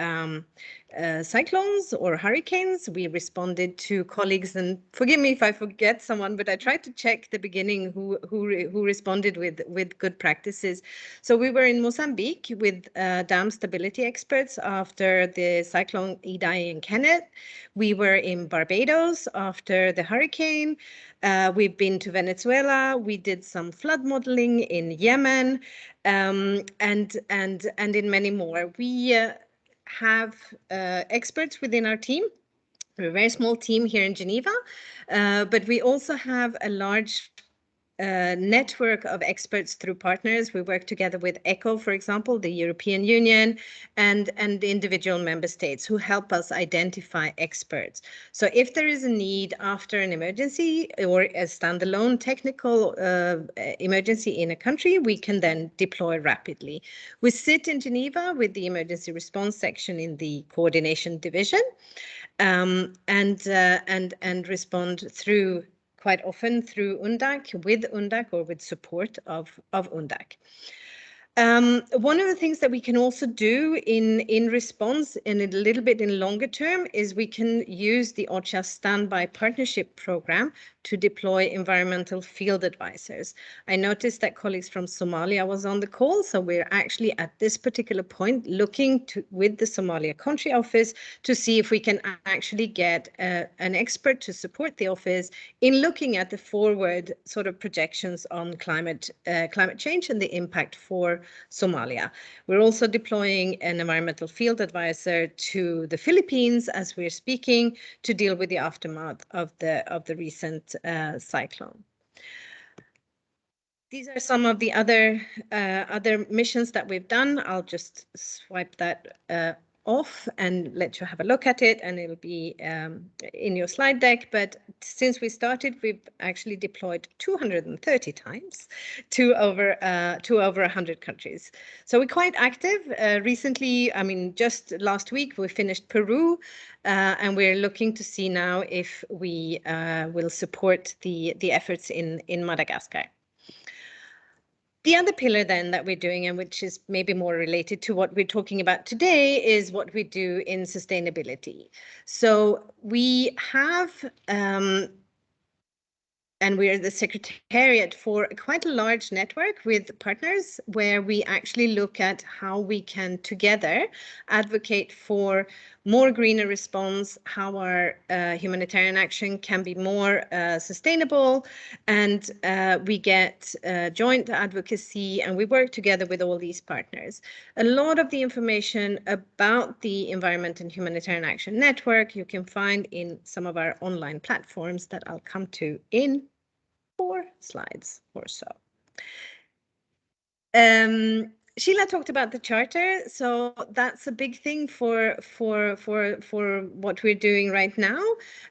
cyclones or hurricanes. We responded to colleagues, and forgive me if I forget someone, but I tried to check the beginning who responded with good practices. So we were in Mozambique with dam stability experts after the cyclone Idai and Kenneth. We were in Barbados after the hurricane. We've been to Venezuela. We did some flood modeling in Yemen, and in many more. We have experts within our team. We're a very small team here in Geneva, but we also have a large network of experts through partners. We work together with ECHO, for example, the European Union, and the individual member states who help us identify experts. So if there is a need after an emergency or a standalone technical emergency in a country, we can then deploy rapidly. We sit in Geneva with the emergency response section in the coordination division, and respond through, quite often through UNDAC, with UNDAC, or with support of UNDAC. One of the things that we can also do in response in a little bit in longer term is we can use the OCHA Standby Partnership Program to deploy environmental field advisors. I noticed that colleagues from Somalia was on the call, so we're actually at this particular point looking with the Somalia Country Office to see if we can actually get an expert to support the office in looking at the forward sort of projections on climate change and the impact for Somalia. We're also deploying an environmental field advisor to the Philippines as we're speaking to deal with the aftermath of the recent cyclone. These are some of the other missions that we've done. I'll just swipe that off and let you have a look at it, and it'll be in your slide deck. But since we started, we've actually deployed 230 times to over 100 countries. So we're quite active. Recently, I mean, just last week, we finished Peru, and we're looking to see now if we will support the efforts in Madagascar. The other pillar then that we're doing, and which is maybe more related to what we're talking about today, is what we do in sustainability. So we have, and we're the secretariat for quite a large network with partners where we actually look at how we can together advocate for more greener response, how our humanitarian action can be more sustainable, and we get joint advocacy, and we work together with all these partners. A lot of the information about the Environment and Humanitarian Action Network you can find in some of our online platforms that I'll come to in 4 slides or so. Sheila talked about the charter, so that's a big thing for what we're doing right now,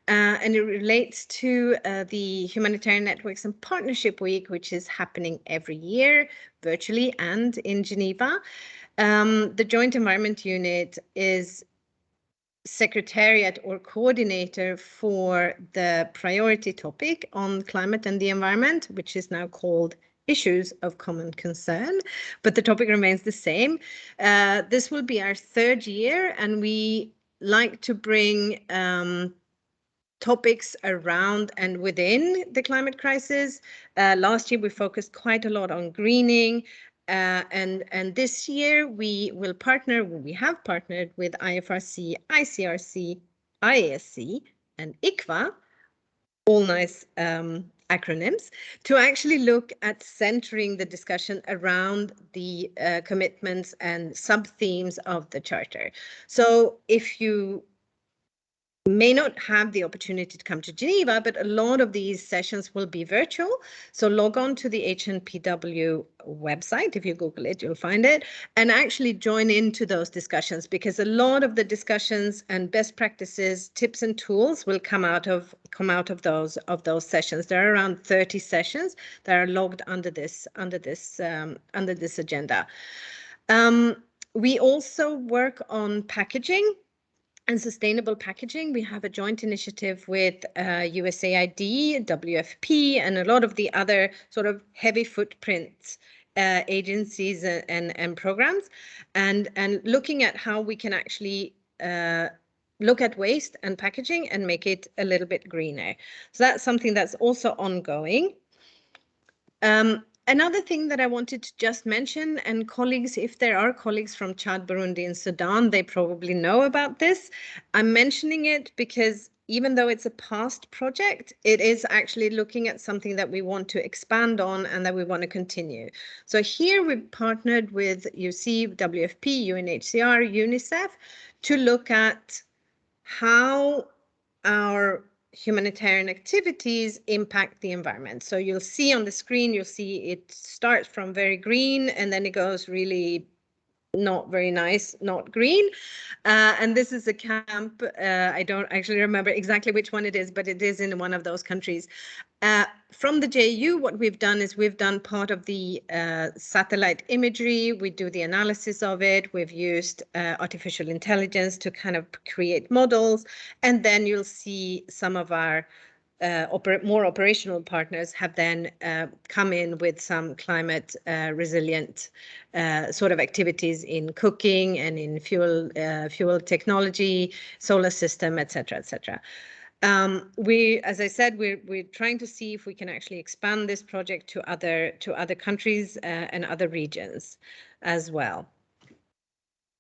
and it relates to the Humanitarian Networks and Partnership Week, which is happening every year virtually and in Geneva. The Joint Environment Unit is secretariat or coordinator for the priority topic on climate and the environment, which is now called Issues of Common Concern, but the topic remains the same. This will be our 3rd year, and we like to bring topics around and within the climate crisis. Last year, we focused quite a lot on greening. And this year we will partner, we have partnered with IFRC, ICRC, IASC, and ICWA, all nice acronyms, to actually look at centering the discussion around the commitments and sub-themes of the Charter. So if you may not have the opportunity to come to Geneva, but a lot of these sessions will be virtual. So log on to the HNPW website. If you Google it, you'll find it, and actually join into those discussions, because a lot of the discussions and best practices, tips and tools will come out of those sessions. There are around 30 sessions that are logged under this agenda. We also work on packaging and sustainable packaging. We have a joint initiative with USAID, WFP, and a lot of the other sort of heavy footprint agencies and programs, and looking at how we can actually look at waste and packaging and make it a little bit greener. So that's something that's also ongoing. Another thing that I wanted to just mention, and colleagues, if there are colleagues from Chad, Burundi, and Sudan, they probably know about this. I'm mentioning it because even though it's a past project, it is actually looking at something that we want to expand on and that we want to continue. So here we've partnered with UC, WFP, UNHCR, UNICEF to look at how our humanitarian activities impact the environment. So you'll see on the screen, you'll see it starts from very green and then it goes really not very nice, not green. And this is a camp, I don't actually remember exactly which one it is, but it is in one of those countries. From the JU, what we've done is we've done part of the satellite imagery. We do the analysis of it. We've used artificial intelligence to kind of create models. And then you'll see some of our more operational partners have then come in with some climate resilient sort of activities in cooking and in fuel technology, solar system, et cetera, et cetera. As I said, we're trying to see if we can actually expand this project to other countries and other regions as well.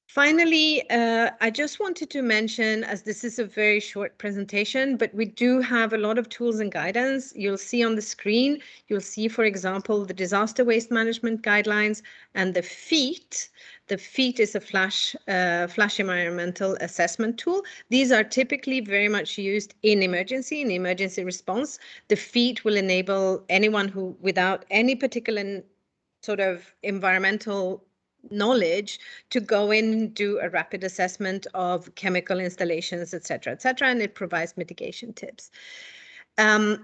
Finally, I just wanted to mention, as this is a very short presentation, but we do have a lot of tools and guidance. You'll see on the screen, you'll see, for example, the disaster waste management guidelines and the FEAT. The FEAT is a flash environmental assessment tool. These are typically very much used in emergency response. The FEAT will enable anyone who, without any particular sort of environmental knowledge, to go in and do a rapid assessment of chemical installations, et cetera, and it provides mitigation tips.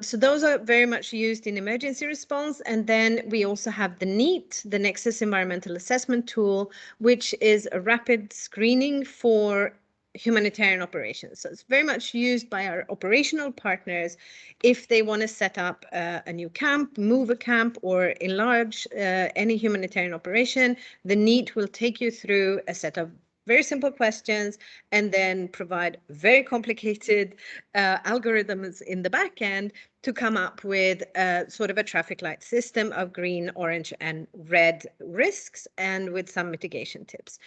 So those are very much used in emergency response. And then we also have the NEAT, the Nexus Environmental Assessment Tool, which is a rapid screening for humanitarian operations. So it's very much used by our operational partners if they want to set up a new camp, move a camp, or enlarge any humanitarian operation. The NEAT will take you through a set of very simple questions and then provide very complicated algorithms in the back end to come up with sort of a traffic light system of green, orange, and red risks, and with some mitigation tips.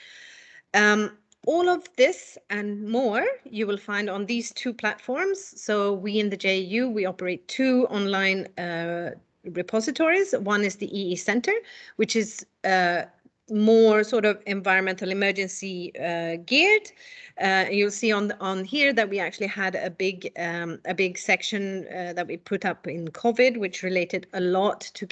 All of this and more you will find on these two platforms. So we in the JU, we operate two online repositories. One is the EE Center, which is more sort of environmental emergency geared. You'll see on here that we actually had a big section that we put up in COVID, which related a lot to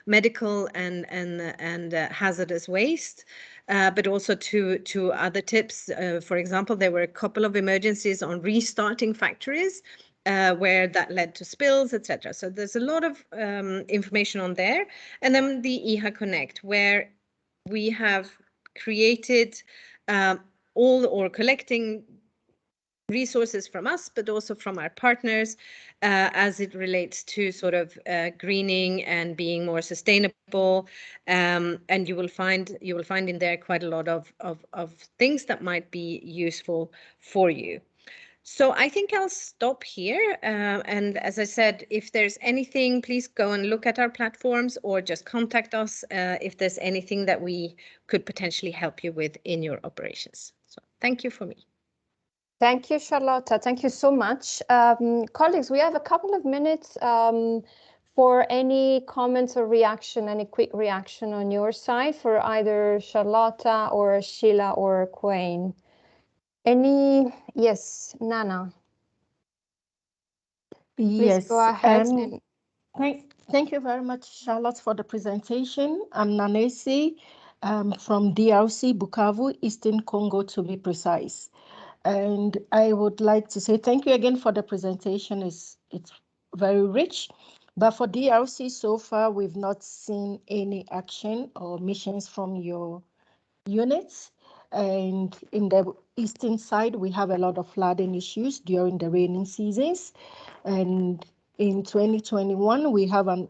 medical and hazardous waste, but also to other tips. For example, there were a couple of emergencies on restarting factories where that led to spills, etc. So there's a lot of information on there. And then the EHA Connect, where we have created collecting resources from us, but also from our partners as it relates to sort of greening and being more sustainable. And you will find in there quite a lot of things that might be useful for you. So I think I'll stop here. And as I said, if there's anything, please go and look at our platforms or just contact us if there's anything that we could potentially help you with in your operations. So thank you for me. Thank you, Charlotta. Thank you so much. Colleagues, we have a couple of minutes for any comments or reaction, any quick reaction on your side for either Charlotta or Sheila or Quayne. Yes, Nana. Please go ahead. Thank you very much, Charlotte, for the presentation. I'm Nanesi from DRC, Bukavu, Eastern Congo, to be precise. And I would like to say thank you again for the presentation. It's very rich. But for DRC, so far, we've not seen any action or missions from your units. And in the eastern side, we have a lot of flooding issues during the raining seasons. And in 2021, we have a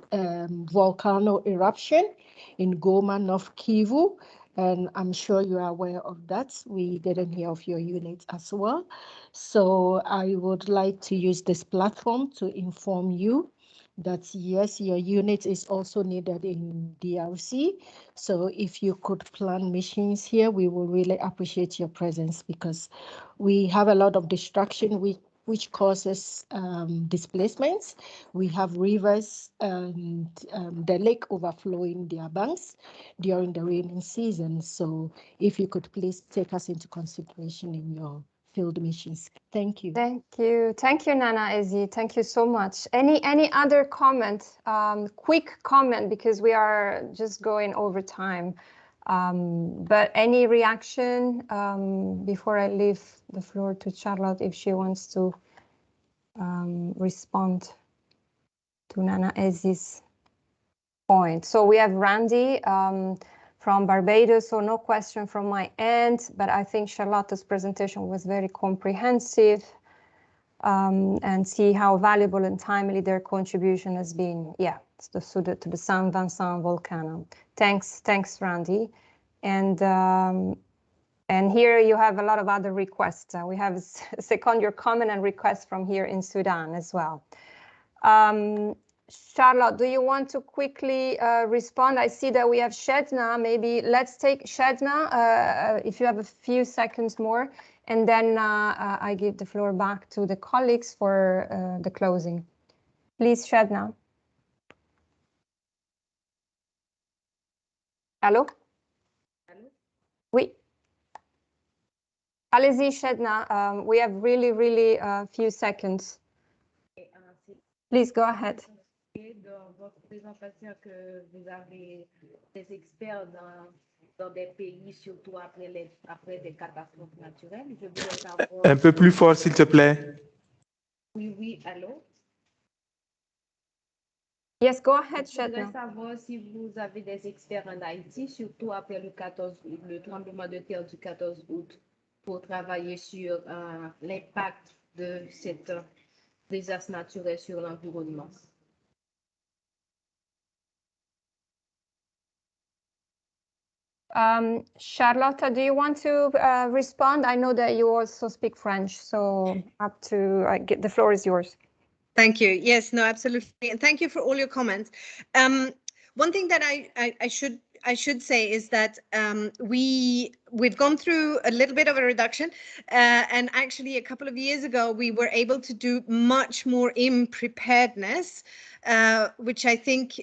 volcano eruption in Goma, North Kivu. And I'm sure you are aware of that. We didn't hear of your unit as well. So I would like to use this platform to inform you that yes, your unit is also needed in DRC. So if you could plan missions here, we will really appreciate your presence because we have a lot of distraction which causes displacements. We have rivers and the lake overflowing their banks during the raining season. So if you could please take us into consideration in your field missions. Thank you. Thank you. Thank you, Nana Ezi. Thank you so much. Any other comment, quick comment, because we are just going over time. But any reaction before I leave the floor to Charlotte if she wants to respond to Nana Ezi's point. So we have Randy from Barbados, so no question from my end, but I think Charlotte's presentation was very comprehensive and see how valuable and timely their contribution has been. Yeah, to the Saint Vincent volcano. Thanks, Randy. And here you have a lot of other requests. We have second your comment and requests from here in Sudan as well. Charlotte, do you want to quickly respond? I see that we have Shedna. Maybe let's take Shedna, if you have a few seconds more, and then I give the floor back to the colleagues for the closing. Please, Shedna. Allô? Oui. Allez-y, Shedna. We have really few seconds. Please go ahead. Dans votre présentation que vous avez des experts dans des pays, surtout après des catastrophes naturelles. Je voulais savoir... Un peu plus fort, s'il te plaît. Oui, oui, allô? Yes, go ahead, Je voudrais Shetna. savoir si vous avez des experts en Haïti, surtout après le 14 août, le tremblement de terre du 14 août, pour travailler sur l'impact de cet désastre naturel sur l'environnement. Charlotte, do you want to respond? I know that you also speak French, so up to the floor is yours. Thank you. Yes, no, absolutely. And thank you for all your comments. One thing that I should say is that we've gone through a little bit of a reduction, and actually a couple of years ago we were able to do much more in preparedness, which I think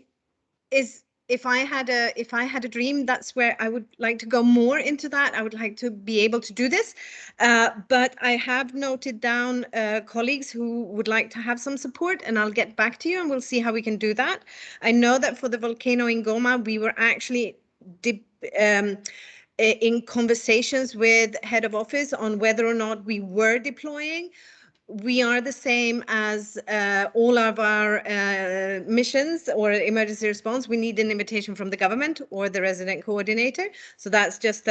is, if I had a dream, that's where I would like to go more into that. I would like to be able to do this, but I have noted down colleagues who would like to have some support, and I'll get back to you and we'll see how we can do that. I know that for the volcano in Goma, we were actually in conversations with head of office on whether or not we were deploying. We are the same as all of our missions or emergency response. We need an invitation from the government or the resident coordinator. So that's just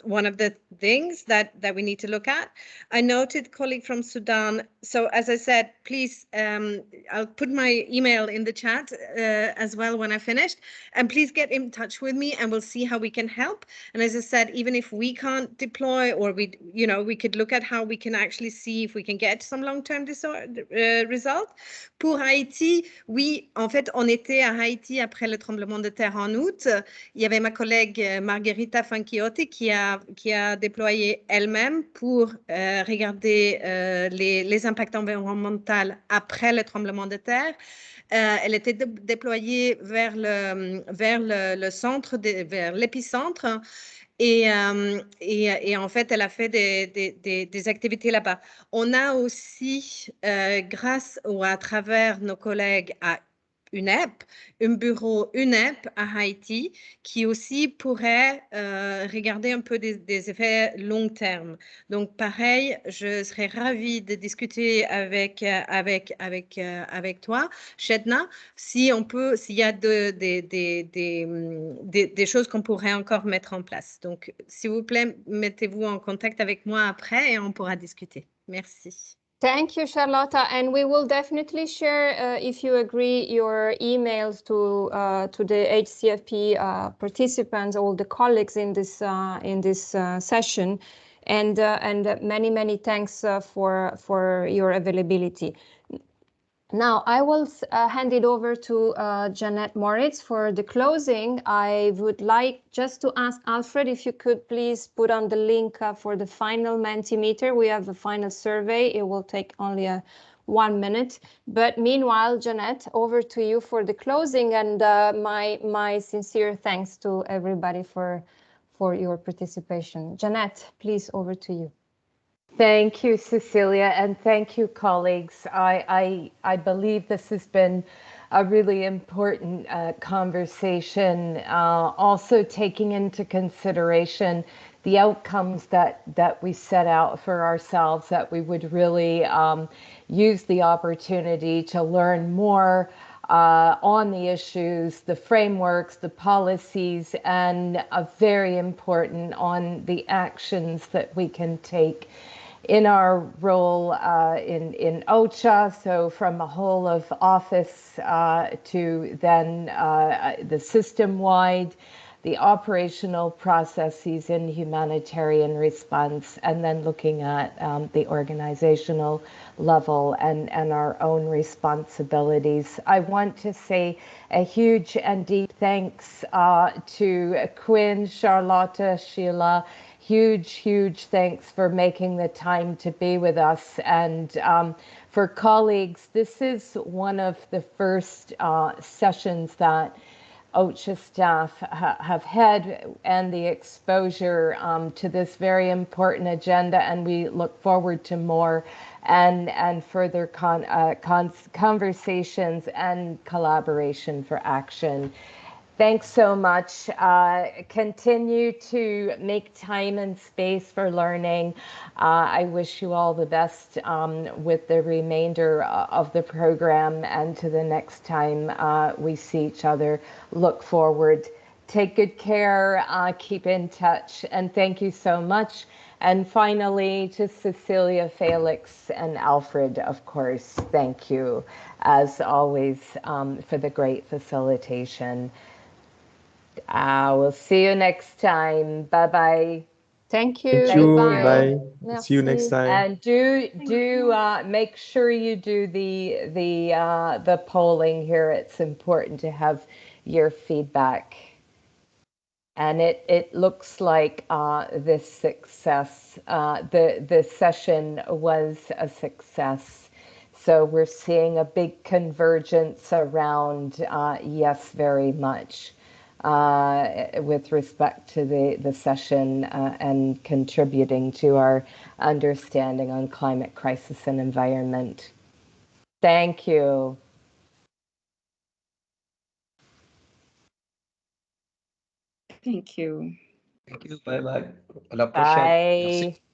one of the things that we need to look at. I noted colleague from Sudan. So as I said, please, I'll put my email in the chat as well when I finished, and please get in touch with me and we'll see how we can help. And as I said, even if we can't deploy, or we could look at how we can actually see if we can get some long-term result. Pour Haïti, oui, en fait, on était à Haïti après le tremblement de terre en août. Il y avait ma collègue Margherita Fanchiotti qui a déployé elle-même pour regarder les impacts environnementaux après le tremblement de terre. Elle était déployée vers le centre, vers l'épicentre. Et en fait, elle a fait des activités là-bas. On a aussi, grâce ou à travers nos collègues à UNEP, un bureau UNEP à Haïti qui aussi pourrait regarder un peu des effets long terme. Donc pareil, je serais ravie de discuter avec toi, Shedna, s'il y a des choses qu'on pourrait encore mettre en place. Donc s'il vous plaît, mettez-vous en contact avec moi après et on pourra discuter. Merci. Thank you, Charlotta, and we will definitely share, if you agree, your emails to the HCFP participants, all the colleagues in this session, and many thanks for your availability. Now, I will hand it over to Jeanette Moritz for the closing. I would like just to ask Alfred if you could please put on the link for the final Mentimeter. We have the final survey. It will take only 1 minute. But meanwhile, Jeanette, over to you for the closing, and my sincere thanks to everybody for your participation. Jeanette, please, over to you. Thank you, Cecilia, and thank you, colleagues. I believe this has been a really important conversation, also taking into consideration the outcomes that we set out for ourselves, that we would really use the opportunity to learn more on the issues, the frameworks, the policies, and very important on the actions that we can take in our role in OCHA, so from a whole of office to then the system-wide, the operational processes in humanitarian response, and then looking at the organizational level and our own responsibilities. I want to say a huge and deep thanks to Quinn, Charlotta, Sheila. Huge thanks for making the time to be with us. And for colleagues, this is one of the first sessions that OCHA staff have had, and the exposure to this very important agenda, and we look forward to more and further conversations and collaboration for action. Thanks so much. Continue to make time and space for learning. I wish you all the best with the remainder of the program, and to the next time we see each other. Look forward. Take good care, keep in touch, and thank you so much. And finally, to Cecilia, Felix, and Alfred, of course, thank you, as always, for the great facilitation. We'll see you next time. Bye-bye. Thank you. Thank you. Bye. Bye. See you next time. And make sure you do the polling here. It's important to have your feedback. And it looks like this success, the session was a success. So we're seeing a big convergence around yes, very much, with respect to the session and contributing to our understanding on climate crisis and environment. Thank you. Thank you. Thank you. Bye bye. À la prochaine. Merci. Bye.